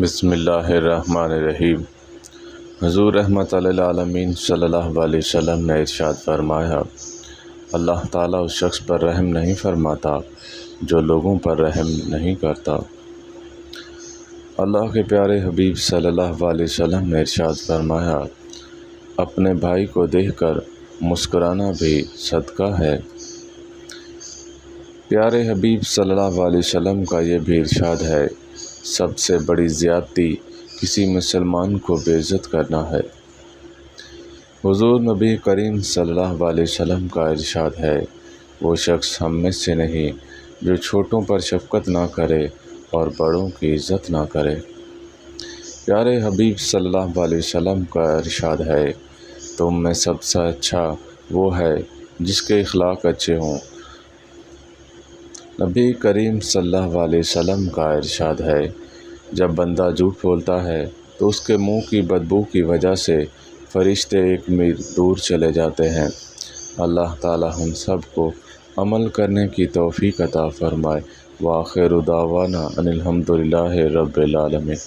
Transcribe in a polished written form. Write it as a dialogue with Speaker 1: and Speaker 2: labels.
Speaker 1: بسم اللہ الرحمن الرحیم۔ حضور رحمت للعالمین صلی اللہ علیہ وسلم نے ارشاد فرمایا، اللہ تعالیٰ اس شخص پر رحم نہیں فرماتا جو لوگوں پر رحم نہیں کرتا۔ اللہ کے پیارے حبیب صلی اللہ علیہ وسلم نے ارشاد فرمایا، اپنے بھائی کو دیکھ کر مسکرانا بھی صدقہ ہے۔ پیارے حبیب صلی اللہ علیہ وسلم کا یہ بھی ارشاد ہے، سب سے بڑی زیادتی کسی مسلمان کو بے عزت کرنا ہے۔ حضور نبی کریم صلی اللہ علیہ وسلم کا ارشاد ہے، وہ شخص ہم میں سے نہیں جو چھوٹوں پر شفقت نہ کرے اور بڑوں کی عزت نہ کرے۔ پیارے حبیب صلی اللہ علیہ وسلم کا ارشاد ہے، تم میں سب سے اچھا وہ ہے جس کے اخلاق اچھے ہوں۔ نبی کریم صلی اللہ علیہ وسلم کا ارشاد ہے، جب بندہ جھوٹ بولتا ہے تو اس کے منہ کی بدبو کی وجہ سے فرشتے 1 میل دور چلے جاتے ہیں۔ اللہ تعالی ہم سب کو عمل کرنے کی توفیق عطا فرمائے۔ وآخر دعوانا ان الحمد للہ رب العالمین۔